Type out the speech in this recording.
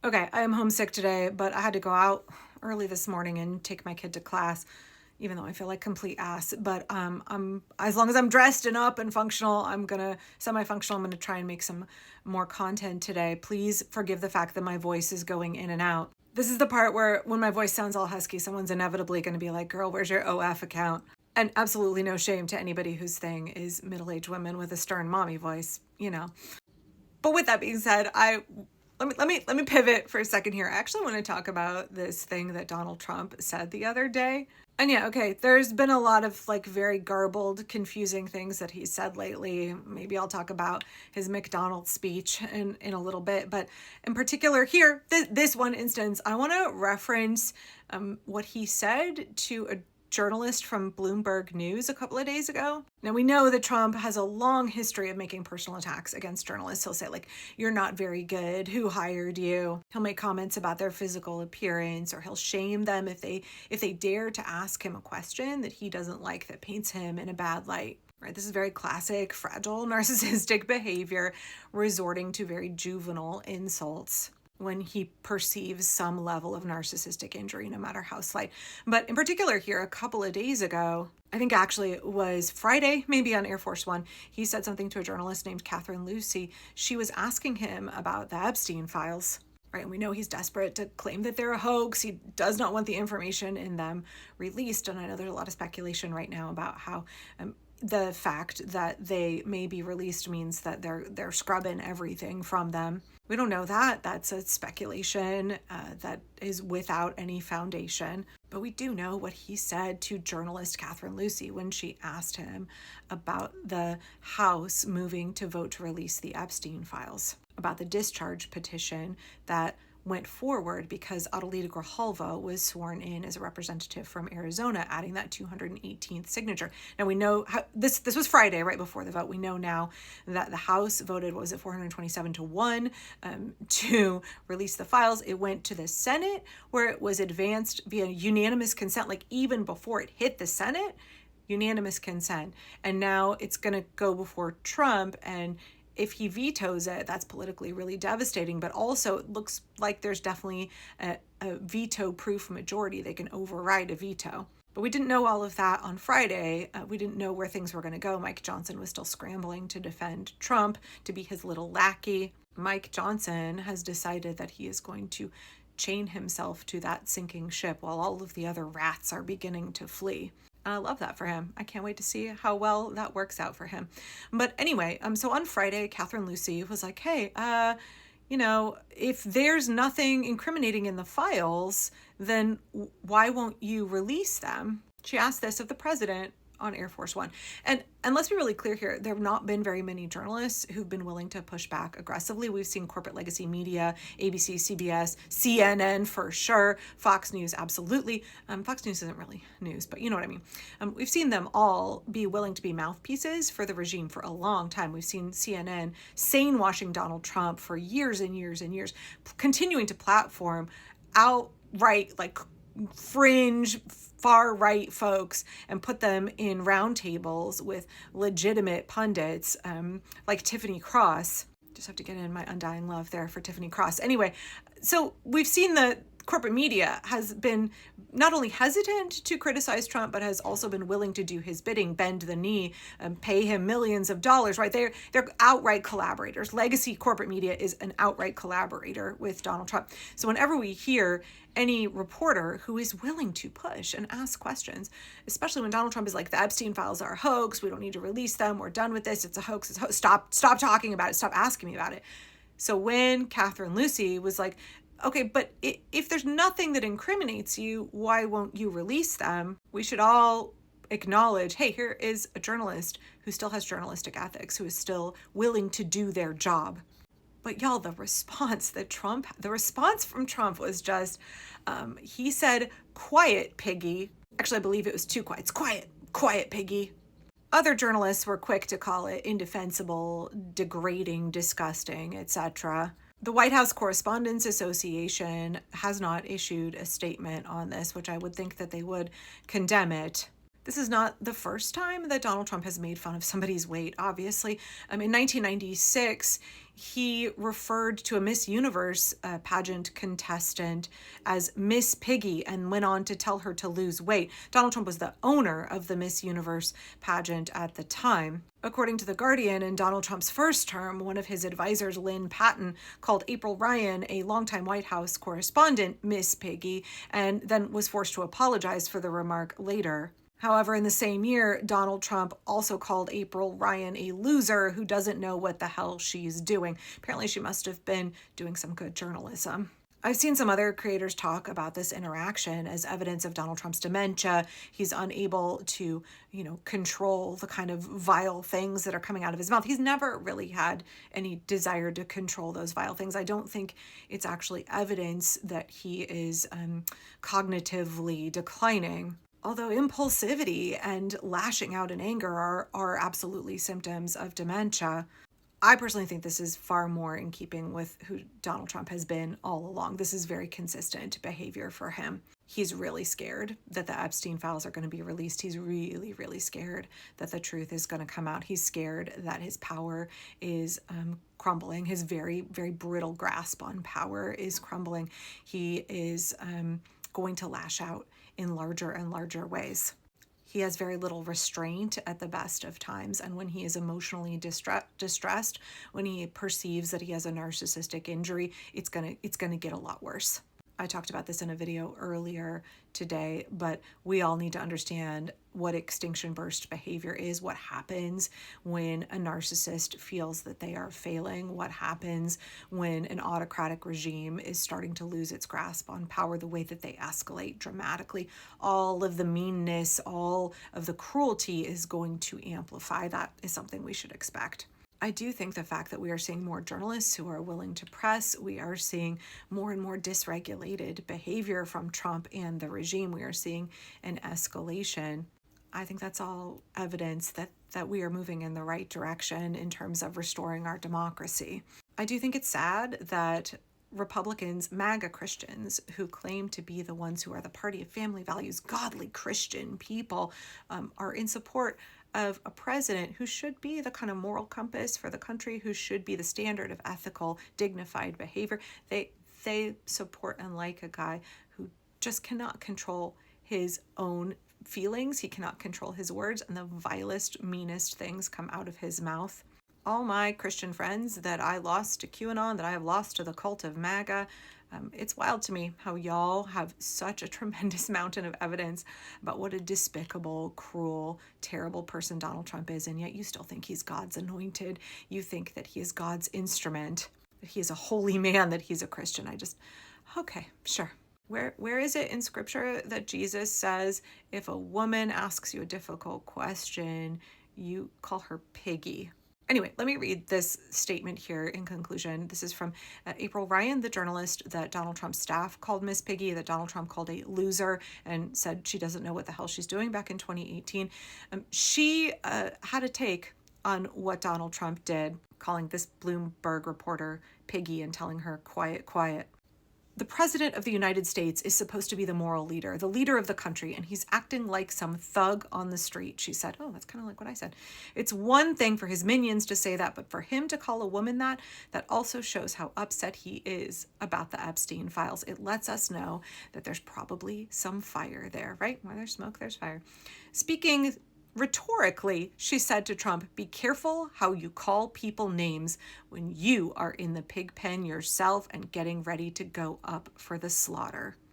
Okay, I am homesick today, but I had to go out early this morning and take my kid to class, even though I feel like complete ass. But I'm as long as I'm dressed and up and functional, I'm gonna semi-functional. I'm gonna try and make some more content today. Please forgive the fact that my voice is going in and out. This is the part where when my voice sounds all husky, someone's inevitably going to be like, "Girl, where's your OF account?" And absolutely no shame to anybody whose thing is middle-aged women with a stern mommy voice, you know. But with that being said, let me pivot for a second here. I actually want to talk about this thing that Donald Trump said the other day. And yeah, okay, there's been a lot of like very garbled, confusing things that he said lately. Maybe I'll talk about his McDonald's speech in a little bit. But in particular here, this one instance, I want to reference what he said to a journalist from Bloomberg News a couple of days ago. Now, we know that Trump has a long history of making personal attacks against journalists. He'll say, like, "You're not very good. Who hired you?" He'll make comments about their physical appearance, or he'll shame them if they dare to ask him a question that he doesn't like that paints him in a bad light. Right? This is very classic, fragile, narcissistic behavior, resorting to very juvenile insults when he perceives some level of narcissistic injury, no matter how slight. But in particular here, a couple of days ago, I think actually it was Friday, maybe on Air Force One, he said something to a journalist named Catherine Lucy. She was asking him about the Epstein Files. Right, and we know he's desperate to claim that they're a hoax. He does not want the information in them released. And I know there's a lot of speculation right now about how the fact that they may be released means that they're scrubbing everything from them. We don't know that. That's a speculation that is without any foundation. But we do know what he said to journalist Catherine Lucy when she asked him about the House moving to vote to release the Epstein Files, about the discharge petition that went forward because Adelita Grijalva was sworn in as a representative from Arizona, adding that 218th signature. Now we know how this was Friday, right before the vote. We know now that the House voted, 427-1 to release the files. It went to the Senate, where it was advanced via unanimous consent, like even before it hit the Senate, unanimous consent. And now it's going to go before Trump, and if he vetoes it, that's politically really devastating, but also it looks like there's definitely a veto-proof majority. They can override a veto. But we didn't know all of that on Friday. We didn't know where things were going to go. Mike Johnson was still scrambling to defend Trump, to be his little lackey. Mike Johnson has decided that he is going to chain himself to that sinking ship while all of the other rats are beginning to flee. I love that for him. I can't wait to see how well that works out for him. But anyway, so on Friday, Catherine Lucy was like, "Hey, if there's nothing incriminating in the files, then why won't you release them?" She asked this of the president on Air Force One. And let's be really clear here, there have not been very many journalists who've been willing to push back aggressively. We've seen corporate legacy media, ABC, CBS, CNN for sure, Fox News, absolutely. Fox News isn't really news, but you know what I mean. We've seen them all be willing to be mouthpieces for the regime for a long time. We've seen CNN sane-washing Donald Trump for years and years and years, continuing to platform outright, like, fringe far-right folks and put them in roundtables with legitimate pundits like Tiffany Cross. Just have to get in my undying love there for Tiffany Cross. Anyway, so we've seen the corporate media has been not only hesitant to criticize Trump, but has also been willing to do his bidding, bend the knee, pay him millions of dollars, right? They're outright collaborators. Legacy corporate media is an outright collaborator with Donald Trump. So whenever we hear any reporter who is willing to push and ask questions, especially when Donald Trump is like, "The Epstein Files are a hoax. We don't need to release them. We're done with this. It's a hoax. Stop talking about it. Stop asking me about it." So when Catherine Lucy was like, "Okay, but if there's nothing that incriminates you, why won't you release them?" We should all acknowledge, hey, here is a journalist who still has journalistic ethics, who is still willing to do their job. But y'all, the response from Trump was just, he said, "Quiet, Piggy." Actually, I believe it was too quiet. It's quiet, Piggy. Other journalists were quick to call it indefensible, degrading, disgusting, etc. The White House Correspondents Association has not issued a statement on this, which I would think that they would condemn it. This is not the first time that Donald Trump has made fun of somebody's weight, obviously. In 1996, he referred to a Miss Universe pageant contestant as Miss Piggy and went on to tell her to lose weight. Donald Trump was the owner of the Miss Universe pageant at the time. According to The Guardian, in Donald Trump's first term, one of his advisors, Lynn Patton, called April Ryan, a longtime White House correspondent, Miss Piggy, and then was forced to apologize for the remark later. However, in the same year, Donald Trump also called April Ryan a loser who doesn't know what the hell she's doing. Apparently, she must have been doing some good journalism. I've seen some other creators talk about this interaction as evidence of Donald Trump's dementia. He's unable to, control the kind of vile things that are coming out of his mouth. He's never really had any desire to control those vile things. I don't think it's actually evidence that he is cognitively declining. Although impulsivity and lashing out in anger are absolutely symptoms of dementia, I personally think this is far more in keeping with who Donald Trump has been all along. This is very consistent behavior for him. He's really scared that the Epstein Files are going to be released. He's really, really scared that the truth is going to come out. He's scared that his power is crumbling. His very, very brittle grasp on power is crumbling. He is going to lash out in larger and larger ways. He has very little restraint at the best of times, and when he is emotionally distressed, when he perceives that he has a narcissistic injury, it's gonna get a lot worse. I talked about this in a video earlier today, but we all need to understand what extinction burst behavior is, what happens when a narcissist feels that they are failing, what happens when an autocratic regime is starting to lose its grasp on power, the way that they escalate dramatically. All of the meanness, all of the cruelty is going to amplify. That is something we should expect. I do think the fact that we are seeing more journalists who are willing to press, we are seeing more and more dysregulated behavior from Trump and the regime. We are seeing an escalation. I think that's all evidence that we are moving in the right direction in terms of restoring our democracy. I do think it's sad that Republicans, MAGA Christians, who claim to be the ones who are the party of family values, godly Christian people, are in support of a president who should be the kind of moral compass for the country, who should be the standard of ethical, dignified behavior. They support and like a guy who just cannot control his own feelings. He cannot control his words, and the vilest, meanest things come out of his mouth. All my Christian friends that I lost to QAnon, that I have lost to the cult of MAGA, it's wild to me how y'all have such a tremendous mountain of evidence about what a despicable, cruel, terrible person Donald Trump is, and yet you still think he's God's anointed. You think that he is God's instrument, that he is a holy man, that he's a Christian. Okay, sure. Where is it in scripture that Jesus says if a woman asks you a difficult question, you call her Piggy? Anyway, let me read this statement here in conclusion. This is from April Ryan, the journalist that Donald Trump's staff called Miss Piggy, that Donald Trump called a loser and said she doesn't know what the hell she's doing back in 2018. She had a take on what Donald Trump did, calling this Bloomberg reporter Piggy and telling her, quiet, quiet. The president of the United States is supposed to be the moral leader, the leader of the country, and he's acting like some thug on the street. She said, oh, that's kind of like what I said. It's one thing for his minions to say that, but for him to call a woman that also shows how upset he is about the Epstein Files. It lets us know that there's probably some fire there, right? Where there's smoke, there's fire. Speaking rhetorically, she said to Trump, be careful how you call people names when you are in the pig pen yourself and getting ready to go up for the slaughter.